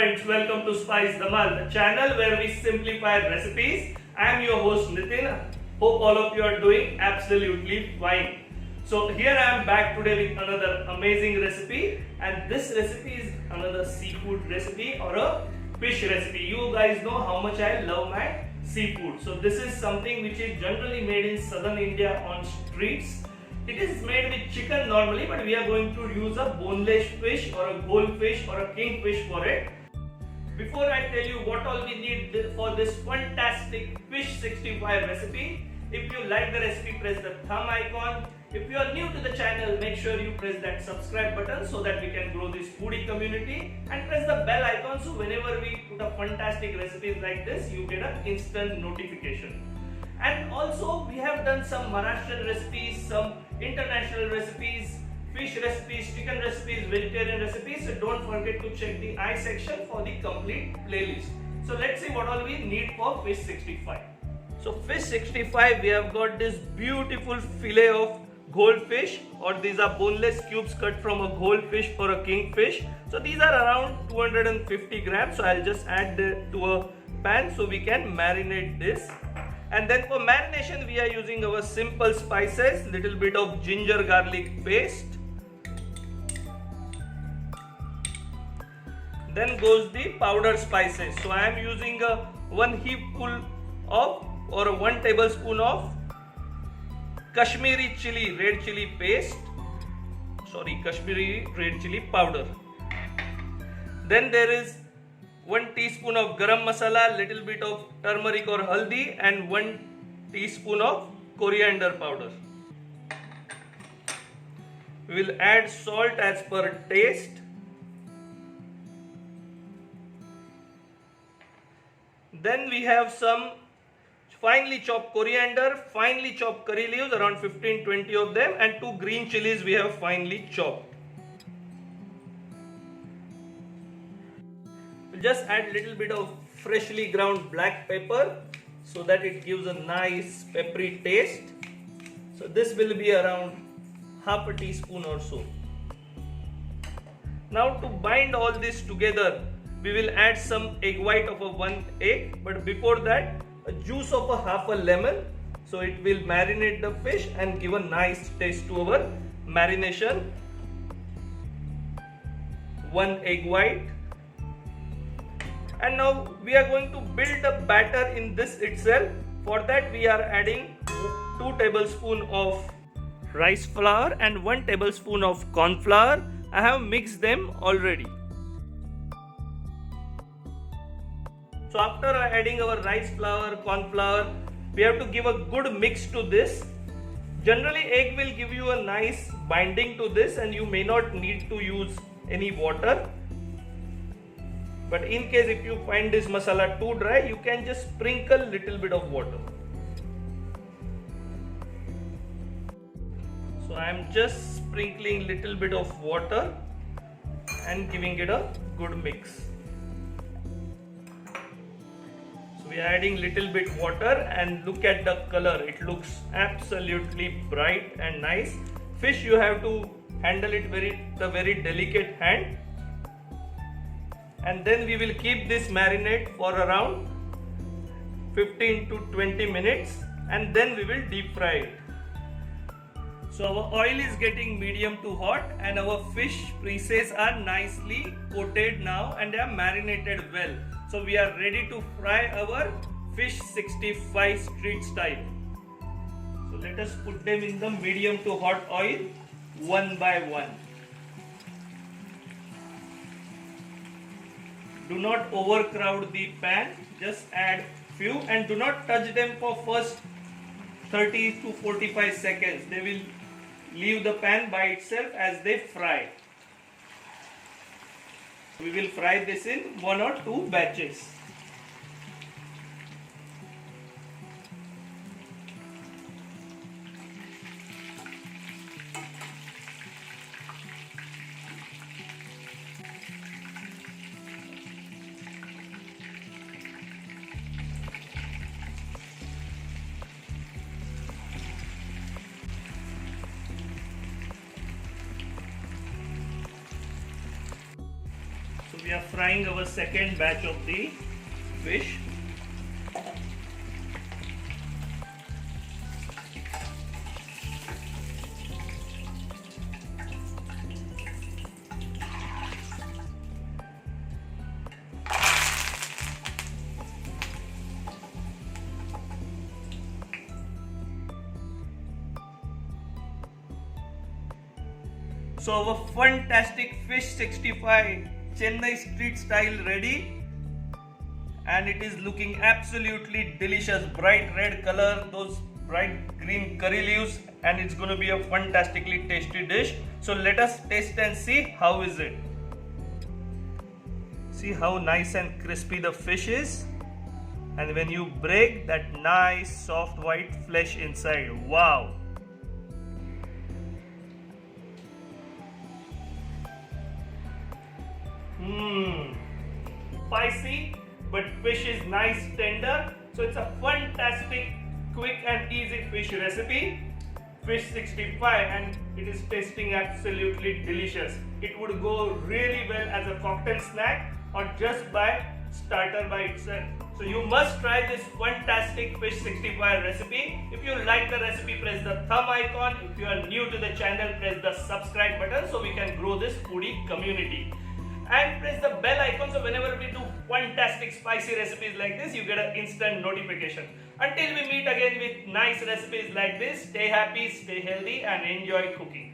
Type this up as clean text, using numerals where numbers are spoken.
friends, welcome to Spice Dhamal, the channel where we simplify recipes. I am your host Nitin. Hope all of you are doing absolutely fine. So here I am back today with another amazing recipe, and this recipe is another seafood recipe or a fish recipe. You guys know how much I love my seafood. So this is something which is generally made in southern India on streets. It is made with chicken normally, but we are going to use a boneless fish or a goldfish or a kingfish for it. Before I tell you what all we need for this fantastic fish 65 recipe, if you like the recipe, press the thumb icon. If you are new to the channel, make sure you press that subscribe button so that we can grow this foodie community, and press the bell icon so whenever we put a fantastic recipes like this, you get an instant notification. And also we have done some Maharashtrian recipes, some international recipes, fish recipes, chicken recipes, vegetarian recipes. So don't forget to check the I section for the complete playlist. So let's see what all we need for fish 65. So fish 65, we have got this beautiful fillet of goldfish, or these are boneless cubes cut from a goldfish or a kingfish. So these are around 250 grams. So I'll just add to a pan so we can marinate this. And then for marination, we are using our simple spices, little bit of ginger garlic paste. Then goes the powder spices. So I am using a 1 heapful of or 1 tablespoon of Kashmiri chili, red chili paste. Kashmiri red chili powder. Then there is 1 teaspoon of garam masala, little bit of turmeric or haldi, and 1 teaspoon of coriander powder. We will add salt as per taste. Then we have some finely chopped coriander, finely chopped curry leaves, around 15-20 of them, and 2 green chilies we have finely chopped. Just add little bit of freshly ground black pepper so that it gives a nice peppery taste. So this will be around half a teaspoon or so. Now to bind all this together, we will add some egg white of a 1 egg, but before that a juice of a half a lemon, so it will marinate the fish and give a nice taste to our marination. 1 egg white. And now we are going to build a batter in this itself. For that we are adding 2 tablespoons of rice flour and 1 tablespoon of corn flour. I have mixed them already. So after adding our rice flour, corn flour, we have to give a good mix to this. Generally egg will give you a nice binding to this, and you may not need to use any water. But in case if you find this masala too dry, you can just sprinkle little bit of water. So I am just sprinkling little bit of water and giving it a good mix. So we are adding little bit water, and look at the color. It looks absolutely bright and nice. Fish, you have to handle it with a very delicate hand. And then we will keep this marinade for around 15 to 20 minutes, and then we will deep fry it. So our oil is getting medium to hot, and our fish pieces are nicely coated now and they are marinated well. So we are ready to fry our fish 65 street style. So let us put them in the medium to hot oil one by one. Do not overcrowd the pan, just add few, and do not touch them for first 30 to 45 seconds. They will leave the pan by itself as they fry. We will fry this in 1 or 2 batches. we are frying our second batch of the fish. So our fantastic fish 65 Chennai street style ready, and it is looking absolutely delicious. Bright red color, those bright green curry leaves, and it's going to be a fantastically tasty dish. So let us taste and see how is it. See how nice and crispy the fish is, and when you break that nice soft white flesh inside, wow. Spicy, but fish is nice tender. So it's a fantastic, quick and easy fish recipe. Fish 65, and it is tasting absolutely delicious. It would go really well as a cocktail snack or just by starter by itself. So you must try this fantastic fish 65 recipe. If you like the recipe, press the thumb icon. If you are new to the channel, press the subscribe button so we can grow this foodie community. And press the bell icon so whenever we do fantastic spicy recipes like this, you get an instant notification. Until we meet again with nice recipes like this, stay happy, stay healthy and enjoy cooking.